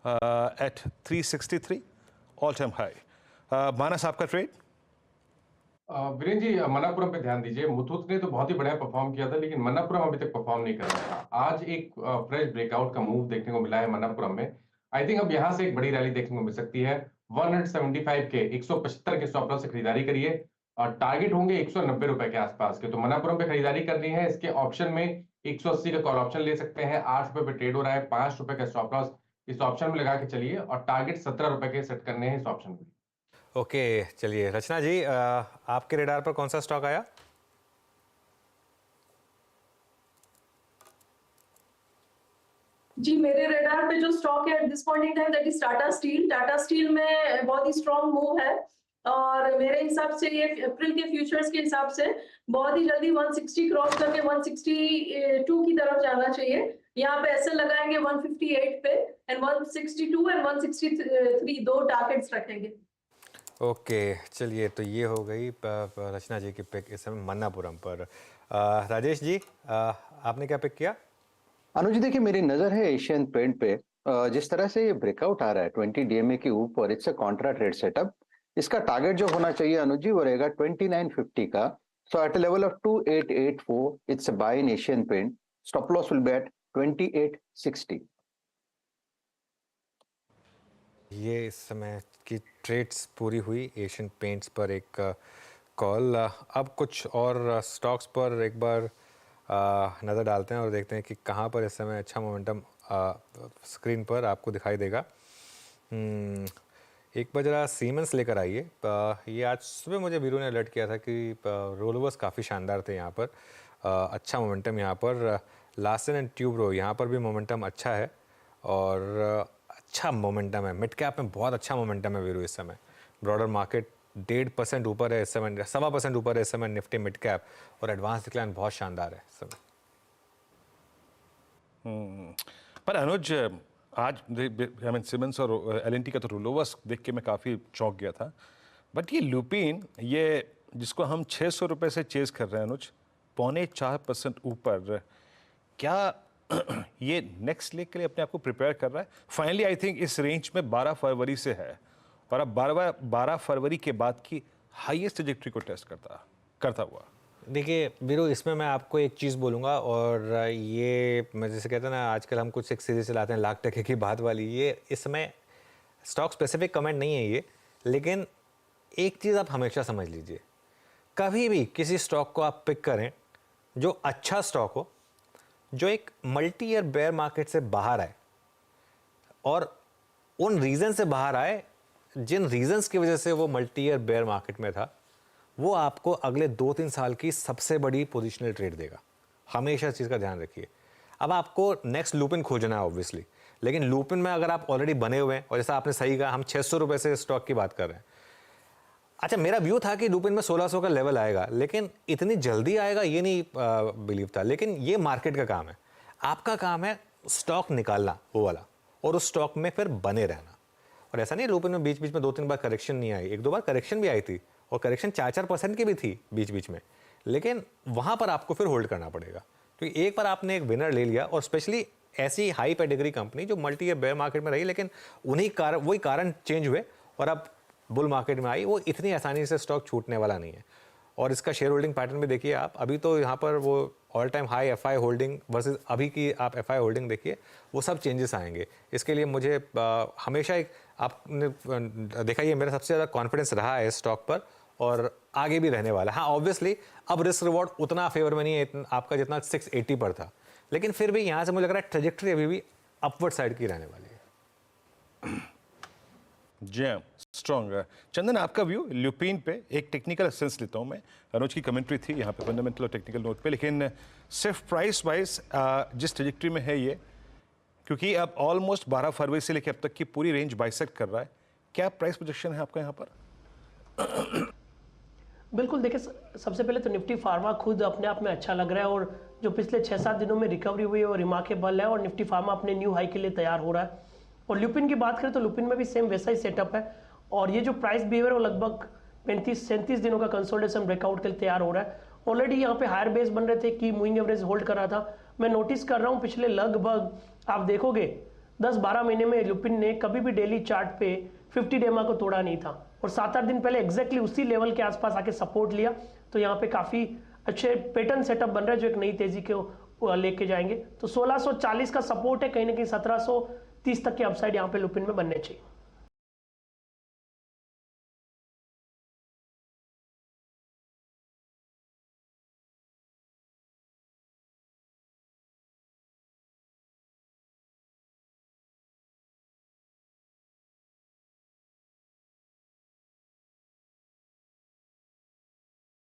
at 363, all-time high. मानस आपका trade? Viren जी, मन्नापुरम पे ध्यान दीजिए। मुथूट ने तो बहुत ही बढ़िया परफॉर्म किया था, लेकिन मन्नापुरम अभी तक परफॉर्म नहीं कर रहा था। आज एक फ्रेश ब्रेकआउट का मूव देखने को मिला है मन्नापुरम में। आई थिंक अब यहां से एक बड़ी रैली देखने को मिल सकती है। 175 के 175 के स्टॉप लॉस से खरीदारी करिए और टारगेट होंगे 190 रुपए के आसपास के। तो मन्नापुरम पे खरीदारी करनी है। इसके ऑप्शन में 180 का कॉल ऑप्शन ले सकते हैं। 8 रुपए पे ट्रेड हो रहा है। 5 रुपए का स्टॉप लॉस इस ऑप्शन में लगा के चलिए और टारगेट 17 रुपए के सेट करने हैं इस ऑप्शन में। ओके, चलिए रचना जी, आपके रेडार पर कौन सा स्टॉक आया? जी, मेरे रेडार पे जो स्टॉक है at this point in time that is Tata steel. Tata steel में बहुत ही स्ट्रॉन्ग मूव है और मेरे हिसाब से ये अप्रैल के फ्यूचर्स के हिसाब से बहुत ही जल्दी 160 क्रॉस करके 162 की तरफ जाना चाहिए। यहाँ पे ऐसे लगाएंगे 158 पे एंड 162 एंड 163 दो टारगेट्स रखेंगे। ओके, चलिए तो ये हो गई रचना जी की पिक इस समय मन्नापुरम पर। राजेश जी, आपने क्या पिक किया? अनुज, देखिए मेरी नजर है एशियन पेंट पे। जिस तरह से ये ब्रेकआउट आ रहा है 20 डीएमए के ऊपर, it's a contra trade setup. इसका टारगेट जो होना चाहिए अनुज जी वो रहेगा 2950 का। So at level of 2884 it's a buy in Asian paint. Stop loss will be at 2860। ये इस समय की ट्रेड्स पूरी हुई एशियन पेंट्स पर एक कॉल। अब कुछ और स्टॉक्स पर एक बार नज़र डालते हैं और देखते हैं कि कहाँ पर इस समय अच्छा मोमेंटम स्क्रीन पर आपको दिखाई देगा। एक बार जरा सीमेंस लेकर आइए। ये आज सुबह मुझे वीरू ने अलर्ट किया था कि रोलवर्स काफ़ी शानदार थे यहाँ पर। अच्छा मोमेंटम यहाँ पर। लार्सन एंड ट्यूब्रो यहाँ पर भी मोमेंटम अच्छा है और अच्छा मोमेंटम है। मिड कैप में बहुत अच्छा मोमेंटम है वीरू इस समय। ब्रॉडर मार्केट 1.5% ऊपर है इस समय, 1.25% ऊपर है इस समय निफ्टी मिड कैप, और एडवांस डिक्लाइन बहुत शानदार है इस समय। पर अनुज, आज सिमेंस और एलएनटी का तो रोलोवर्स देख के मैं काफ़ी चौंक गया था। बट ये लुपिन, ये जिसको हम 600 रुपये से चेज कर रहे हैं अनुज, 3.25% ऊपर, क्या ये नेक्स्ट लेग के लिए अपने आप को प्रिपेयर कर रहा है? फाइनली आई थिंक इस रेंज में 12 फरवरी से है और अब 12 फरवरी के बाद की हाईएस्ट ट्रैजेक्टरी को टेस्ट करता हुआ। देखिए वीरू, इसमें मैं आपको एक चीज़ बोलूँगा, और ये मैं जैसे कहते हैं ना, आजकल हम कुछ एक सीरीज चलाते हैं लाख टके की बात वाली। ये इस समय स्टॉक स्पेसिफिक कमेंट नहीं है ये, लेकिन एक चीज़ आप हमेशा समझ लीजिए, कभी भी किसी स्टॉक को आप पिक करें जो अच्छा स्टॉक हो, जो एक मल्टी ईयर बेयर मार्केट से बाहर आए और उन रीज़न से बाहर आए जिन रीजंस की वजह से वो मल्टी ईयर बेयर मार्केट में था, वो आपको अगले 2-3 साल की सबसे बड़ी पोजिशनल ट्रेड देगा। हमेशा इस चीज़ का ध्यान रखिए। अब आपको नेक्स्ट लूपिन खोजना है ऑब्वियसली, लेकिन लूपिन में अगर आप ऑलरेडी बने हुए हैं, और जैसा आपने सही कहा, हम 600 रुपये से स्टॉक की बात कर रहे हैं। अच्छा, मेरा व्यू था कि लूपिन में 1600 का लेवल आएगा, लेकिन इतनी जल्दी आएगा ये नहीं बिलीव था। लेकिन ये मार्केट का काम है, आपका काम है स्टॉक निकालना वो वाला, और उस स्टॉक में फिर बने रहना। और ऐसा नहीं लूपिन में बीच बीच में 2-3 बार करेक्शन नहीं आई, 1-2 बार करेक्शन भी आई थी, और करेक्शन 4-4% की भी थी बीच बीच में, लेकिन वहाँ पर आपको फिर होल्ड करना पड़ेगा। क्योंकि एक बार आपने एक विनर ले लिया, और स्पेशली ऐसी हाई पेडिग्री कंपनी जो मल्टी ईयर बेयर मार्केट में रही, लेकिन वही कारण चेंज हुए और अब बुल मार्केट में आई, वो इतनी आसानी से स्टॉक छूटने वाला नहीं है। और इसका शेयर होल्डिंग पैटर्न भी देखिए आप, अभी तो यहाँ पर वो all time high FI holding versus अभी की आप एफआई होल्डिंग देखिए, वो सब चेंजेस आएंगे। इसके लिए मुझे हमेशा एक, आपने देखा, ये मेरा सबसे ज़्यादा कॉन्फिडेंस रहा है स्टॉक पर और आगे भी रहने वाला है। हाँ, ऑब्वियसली अब रिस्क रिवॉर्ड उतना फेवर में नहीं है आपका जितना 680 पर था, लेकिन फिर भी यहाँ से मुझे लग रहा है ट्रेजेक्टरी अभी भी अपवर्ड साइड की रहने वाली है। जी हाँ, स्ट्रॉन्ग है। चंदन, आपका व्यू ल्यूपिन पे? एक टेक्निकल सेंस लेता हूँ मैं, अनुज की कमेंट्री थी यहाँ पे फंडामेंटल और टेक्निकल नोट पे, लेकिन सिर्फ प्राइस वाइज जिस ट्रेजेक्टरी में है ये, क्योंकि अब ऑलमोस्ट 12 फरवरी से लेकर अब तक की पूरी रेंज बाइसेक्ट कर रहा है, क्या प्राइस प्रोजेक्शन है आपका यहाँ पर? बिल्कुल, देखिए सबसे पहले तो निफ्टी फार्मा खुद अपने आप में अच्छा लग रहा है, और जो पिछले 6-7 दिनों में रिकवरी हुई है वो रिमार्केबल है, और निफ्टी फार्मा अपने न्यू हाई के लिए तैयार हो रहा है। और लुपिन की बात करें तो लुपिन में भी सेम वैसा ही सेटअप है, और ये जो प्राइस बिहेवियर वो लगभग 35-37 दिनों का कंसोलिडेशन ब्रेकआउट के लिए तैयार हो रहा है। ऑलरेडी यहाँ पे हायर बेस बन रहे थे कि मूविंग एवरेज होल्ड कर रहा था। मैं नोटिस कर रहा हूँ पिछले लगभग आप देखोगे 10-12 महीने में लुपिन ने कभी भी डेली चार्ट पे 50 डेमा को तोड़ा नहीं था और 7-8 दिन पहले एग्जैक्टली उसी लेवल के आसपास आके सपोर्ट लिया। तो यहाँ पे काफ़ी अच्छे पैटर्न सेटअप बन रहे हैं जो एक नई तेजी के लेके जाएंगे। तो 1640 का सपोर्ट है, कहीं ना कहीं 1730 तक के अपसाइड यहाँ पे लुपिन में बनने चाहिए।